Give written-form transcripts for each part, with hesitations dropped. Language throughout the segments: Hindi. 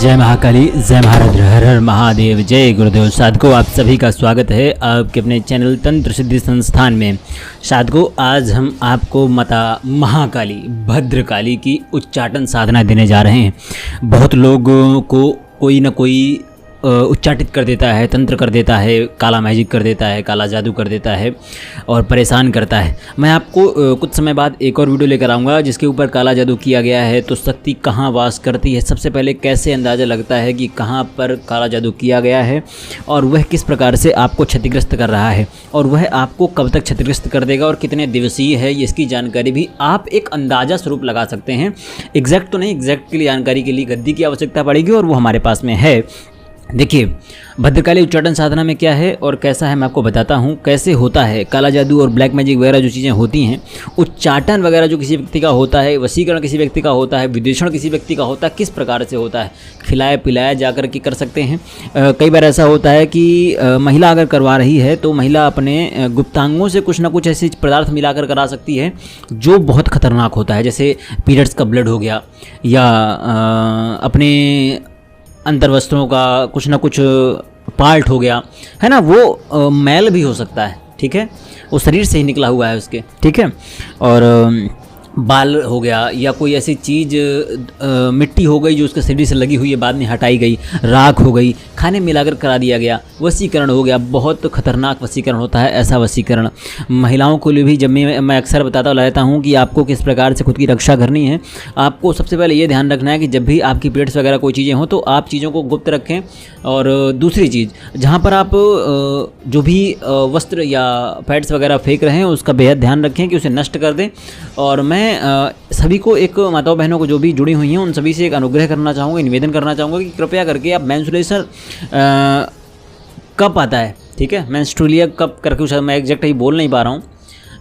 जय महाकाली, जय महाराज, हर हर महादेव, जय गुरुदेव। साधकों, आप सभी का स्वागत है आपके अपने चैनल तंत्र सिद्धि संस्थान में। साधकों, आज हम आपको माता महाकाली भद्रकाली की उच्चाटन साधना देने जा रहे हैं। बहुत लोगों को कोई ना कोई उच्चाटित कर देता है, तंत्र कर देता है, काला मैजिक कर देता है, काला जादू कर देता है और परेशान करता है। मैं आपको कुछ समय बाद एक और वीडियो लेकर आऊँगा जिसके ऊपर काला जादू किया गया है तो शक्ति कहाँ वास करती है, सबसे पहले कैसे अंदाज़ा लगता है कि कहाँ पर काला जादू किया गया है और वह किस प्रकार से आपको क्षतिग्रस्त कर रहा है और वह आपको कब तक क्षतिग्रस्त कर देगा और कितने दिवसीय है, इसकी जानकारी भी आप एक अंदाज़ा स्वरूप लगा सकते हैं। एग्जैक्ट तो नहीं, एग्जैक्ट के लिए जानकारी के लिए गद्दी की आवश्यकता पड़ेगी और वो हमारे पास में है। देखिए, भद्रकाली उच्चाटन साधना में क्या है और कैसा है मैं आपको बताता हूँ। कैसे होता है काला जादू और ब्लैक मैजिक वगैरह जो चीज़ें होती हैं, उच्चाटन वगैरह जो किसी व्यक्ति का होता है, वशीकरण किसी व्यक्ति का होता है, विदेशण किसी व्यक्ति का होता है, किस प्रकार से होता है, खिलाया पिलाया जाकर के कर सकते हैं। कई बार ऐसा होता है कि महिला अगर करवा रही है तो महिला अपने गुप्तांगों से कुछ ना कुछ ऐसे पदार्थ मिलाकर करा सकती है जो बहुत खतरनाक होता है, जैसे पीरियड्स का ब्लड हो गया या अपने अंतर वस्त्रों का कुछ ना कुछ पार्ट हो गया है ना, वो मैल भी हो सकता है, ठीक है, वो शरीर से ही निकला हुआ है उसके, ठीक है। और बाल हो गया या कोई ऐसी चीज़ मिट्टी हो गई जो उसके शरीर से लगी हुई है, बाद में हटाई गई, राख हो गई, खाने मिलाकर करा दिया गया, वशीकरण हो गया। बहुत खतरनाक वशीकरण होता है ऐसा वशीकरण। महिलाओं को लिए भी जब मैं अक्सर बताता रहता हूँ कि आपको किस प्रकार से खुद की रक्षा करनी है। आपको सबसे पहले ये ध्यान रखना है कि जब भी आपकी पीरियड्स वगैरह कोई चीज़ें हों तो आप चीज़ों को गुप्त रखें। और दूसरी चीज़, जहाँ पर आप जो भी वस्त्र या पैड्स वगैरह फेंक रहे हैं उसका बेहद ध्यान रखें कि उसे नष्ट कर दें। और मैं सभी को, एक माताओं बहनों को जो भी जुड़ी हुई हैं उन सभी से एक अनुग्रह करना चाहूँगा, निवेदन करना चाहूँगा कि कृपया करके आप मेंस्ट्रुएशन कप आता है, ठीक है, मेंस्ट्रुअल कप करके, शायद मैं एग्जैक्ट ही बोल नहीं पा रहा हूँ,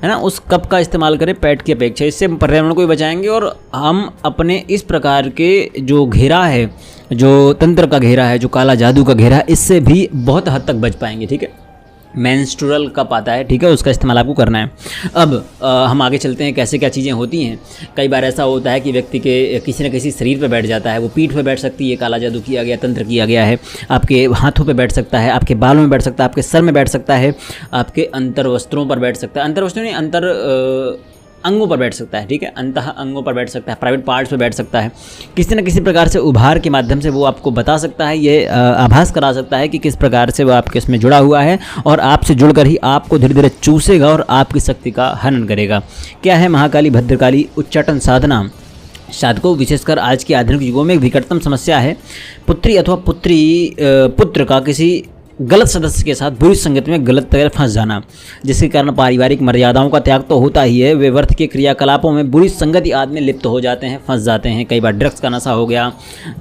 है ना, उस कप का इस्तेमाल करें पैड की अपेक्षा। इससे पर्यावरण को भी बचाएंगे और हम अपने इस प्रकार के जो घेरा है, जो तंत्र का घेरा है, जो काला जादू का घेरा है, इससे भी बहुत हद तक बच पाएंगे, ठीक है। मेंस्ट्रुअल कप आता है, ठीक है, उसका इस्तेमाल आपको करना है। अब हम आगे चलते हैं कैसे क्या चीज़ें होती हैं। कई बार ऐसा होता है कि व्यक्ति के किसी न किसी शरीर पे बैठ जाता है, वो पीठ पे बैठ सकती है, काला जादू किया गया, तंत्र किया गया है, आपके हाथों पे बैठ सकता है, आपके बालों में बैठ सकता है, आपके सर में बैठ सकता है, आपके अंतर वस्त्रों पर बैठ सकता है, अंतर वस्त्रों नहीं, अंतर अंगों पर बैठ सकता है, ठीक है, अंतः अंगों पर बैठ सकता है, प्राइवेट पार्ट्स पर बैठ सकता है। किसी न किसी प्रकार से उभार के माध्यम से वो आपको बता सकता है, ये आभास करा सकता है कि किस प्रकार से वो आपके इसमें जुड़ा हुआ है और आपसे जुड़कर ही आपको धीरे धीरे चूसेगा और आपकी शक्ति का हनन करेगा। क्या है महाकाली भद्रकाली उच्चाटन साधना? साधकों, विशेषकर आज के आधुनिक युगों में एक विकटतम समस्या है पुत्री अथवा पुत्र का किसी गलत सदस्य के साथ बुरी संगत में गलत तरह फंस जाना, जिसके कारण पारिवारिक मर्यादाओं का त्याग तो होता ही है, वे व्यर्थ के क्रियाकलापों में बुरी संगति आदि में लिप्त हो जाते हैं, फंस जाते हैं। कई बार ड्रग्स का नशा हो गया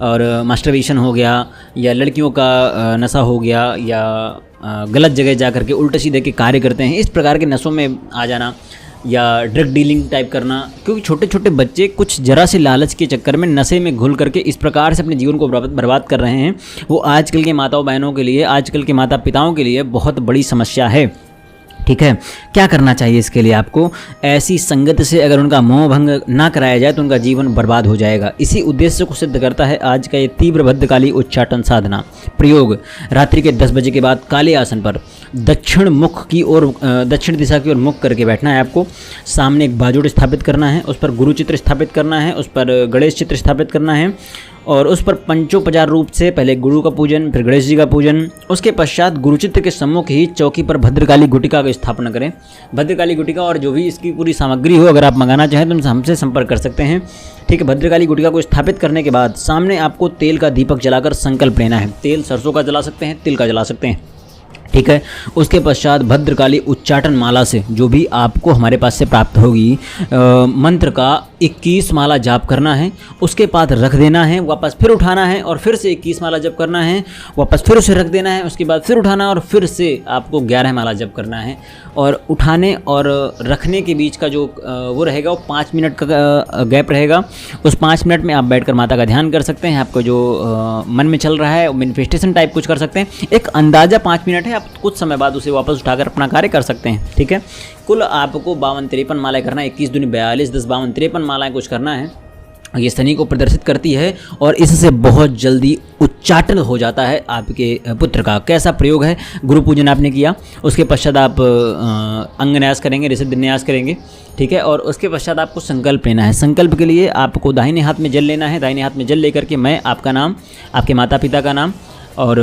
और मास्टरबेशन हो गया या लड़कियों का नशा हो गया या गलत जगह जा कर के उल्टे सीधे के कार्य करते हैं, इस प्रकार के नशों में आ जाना या ड्रग डीलिंग टाइप करना। क्योंकि छोटे छोटे बच्चे कुछ जरा से लालच के चक्कर में नशे में घुल करके इस प्रकार से अपने जीवन को बर्बाद कर रहे हैं। वो आजकल के माताओं बहनों के लिए, आजकल के माता पिताओं के लिए बहुत बड़ी समस्या है, ठीक है। क्या करना चाहिए इसके लिए? आपको ऐसी संगत से अगर उनका मोह भंग ना कराया जाए तो उनका जीवन बर्बाद हो जाएगा। इसी उद्देश्य को सिद्ध करता है आज का ये तीव्र भद्रकाली उच्चाटन साधना। प्रयोग: रात्रि के 10 बजे के बाद काले आसन पर दक्षिण मुख की ओर, दक्षिण दिशा की ओर मुख करके बैठना है आपको। सामने एक बाजूट स्थापित करना है, उस पर गुरु चित्र स्थापित करना है, उस पर गणेश चित्र स्थापित करना है और उस पर पंचोपचार रूप से पहले गुरु का पूजन, फिर गणेश जी का पूजन, उसके पश्चात गुरुचित्र के सम्मुख ही चौकी पर भद्रकाली गुटिका का स्थापना करें। भद्रकाली गुटिका और जो भी इसकी पूरी सामग्री हो, अगर आप मंगाना चाहें तो हमसे संपर्क कर सकते हैं, ठीक है। भद्रकाली गुटिका को स्थापित करने के बाद सामने आपको तेल का दीपक जलाकर संकल्प लेना है। तेल सरसों का जला सकते हैं, तिल का जला सकते हैं, ठीक है। उसके पश्चात भद्रकाली उच्चाटन माला से, जो भी आपको हमारे पास से प्राप्त होगी, मंत्र का 21 माला जाप करना है, उसके बाद रख देना है, वापस फिर उठाना है और फिर से 21 माला जप करना है, वापस फिर उसे रख देना है, उसके बाद फिर उठाना और फिर से आपको 11 माला जप करना है। और उठाने और रखने के बीच का जो वो रहेगा वो 5 मिनट का गैप रहेगा। उस 5 मिनट में आप बैठकर माता का ध्यान कर सकते हैं। आपको जो मन में चल रहा है मैनिफेस्टेशन टाइप कुछ कर सकते हैं। एक अंदाज़ा 5 मिनट है, आप कुछ समय बाद उसे वापस उठाकर अपना कार्य कर सकते हैं, ठीक है। कुल आपको 52-53 मालाएं करना है, 21 दूनी 42, 10 52 53 मालाएं कुछ करना है। ये शनि को प्रदर्शित करती है और इससे बहुत जल्दी उच्चाटन हो जाता है आपके पुत्र का। कैसा प्रयोग है? गुरु पूजन आपने किया, उसके पश्चात आप अंगन्यास करेंगे, ऋषिन्यास करेंगे, ठीक है। और उसके पश्चात आपको संकल्प लेना है। संकल्प के लिए आपको दाहिने हाथ में जल लेना है। दाहिने हाथ में जल लेकर के मैं आपका नाम, आपके माता पिता का नाम और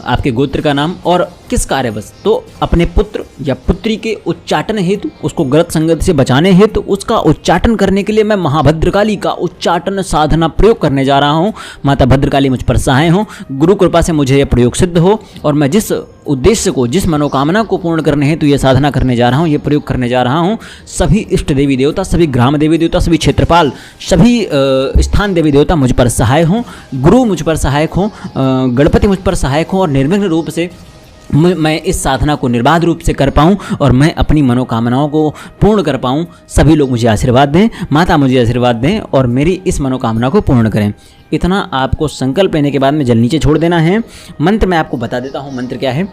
आपके गोत्र का नाम और किस कार्यवश, तो अपने पुत्र या पुत्री के उच्चाटन हेतु, उसको गलत संगत से बचाने हेतु, उसका उच्चाटन करने के लिए मैं महाभद्रकाली का उच्चाटन साधना प्रयोग करने जा रहा हूँ। माता भद्रकाली मुझ पर सहाय हो, गुरु कृपा से मुझे यह प्रयोग सिद्ध हो और मैं जिस उद्देश्य को, जिस मनोकामना को पूर्ण करने हेतु ये साधना करने जा रहा हूँ, ये प्रयोग करने जा रहा हूँ, सभी इष्ट देवी देवता, सभी ग्राम देवी देवता, सभी क्षेत्रपाल, सभी स्थान देवी देवता मुझ पर सहाय हों, गुरु मुझ पर सहायक हों, गणपति मुझ पर सहायक हों और निर्विघ्न रूप से मैं इस साधना को निर्बाध रूप से कर पाऊँ और मैं अपनी मनोकामनाओं को पूर्ण कर पाऊँ। सभी लोग मुझे आशीर्वाद दें, माता मुझे आशीर्वाद दें और मेरी इस मनोकामना को पूर्ण करें। इतना आपको संकल्प लेने के बाद में जल नीचे छोड़ देना है। मंत्र मैं आपको बता देता हूँ, मंत्र क्या है।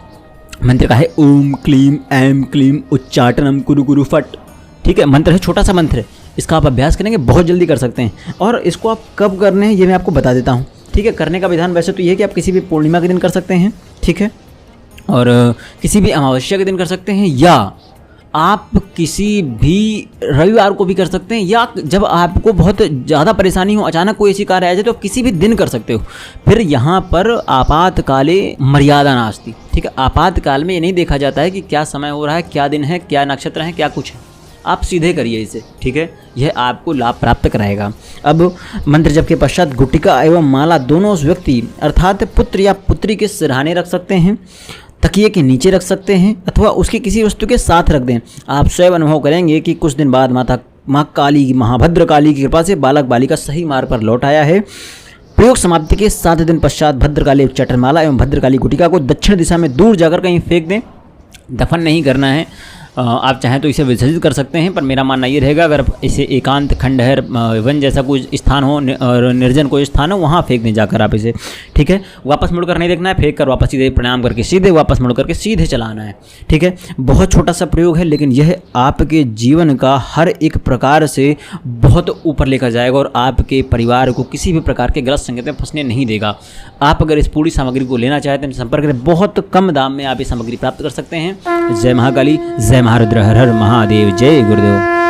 मंत्र का है ओम क्लीम ऐम क्लीम उच्चाटनम कुरु गुरु फट। ठीक है, मंत्र है, छोटा सा मंत्र है, इसका आप अभ्यास करेंगे बहुत जल्दी कर सकते हैं। और इसको आप कब करने हैं ये मैं आपको बता देता हूँ। ठीक है, करने का विधान वैसे तो ये है कि आप किसी भी पूर्णिमा के दिन कर सकते हैं, ठीक है, और किसी भी अमावस्या के दिन कर सकते हैं, या आप किसी भी रविवार को भी कर सकते हैं, या जब आपको बहुत ज़्यादा परेशानी हो, अचानक कोई ऐसी कार्य आ जाए तो आप किसी भी दिन कर सकते हो। फिर यहाँ पर आपातकाले मर्यादा नास्ति। ठीक है, आपातकाल में ये नहीं देखा जाता है कि क्या समय हो रहा है, क्या दिन है, क्या नक्षत्र है, क्या कुछ है, आप सीधे करिए इसे। ठीक है, यह आपको लाभ प्राप्त कराएगा। अब मंत्र जप के पश्चात गुटिका एवं माला दोनों उस व्यक्ति अर्थात पुत्र या पुत्री के सिरहाने रख सकते हैं, तकिए के नीचे रख सकते हैं अथवा उसकी किसी वस्तु के साथ रख दें। आप स्वयं अनुभव करेंगे कि कुछ दिन बाद माँ काली, महाभद्र काली की कृपा से बालक बालिका सही मार्ग पर लौट आया है। प्रयोग समाप्ति के 7 दिन पश्चात भद्रकाली उच्चाटनमाला एवं भद्रकाली गुटिका को दक्षिण दिशा में दूर जाकर कहीं फेंक दें। दफन नहीं करना है, आप चाहें तो इसे विसर्जित कर सकते हैं, पर मेरा मानना ये रहेगा अगर इसे एकांत खंडहर वन जैसा कोई स्थान हो और निर्जन कोई स्थान हो, वहाँ फेंक दें जाकर आप इसे। ठीक है, वापस मुड़कर नहीं देखना है, फेंक कर वापस सीधे प्रणाम करके सीधे वापस मुड़ करके सीधे चलाना है। ठीक है, बहुत छोटा सा प्रयोग है, लेकिन यह आपके जीवन का हर एक प्रकार से बहुत ऊपर लेकर जाएगा और आपके परिवार को किसी भी प्रकार के गलत संगत में फंसने नहीं देगा। आप अगर इस पूरी सामग्री को लेना चाहते हैं संपर्क करें, बहुत कम दाम में आप ये सामग्री प्राप्त कर सकते हैं। जय महाकाली, जय महारुद्र, हर हर महादेव, जय गुरुदेव।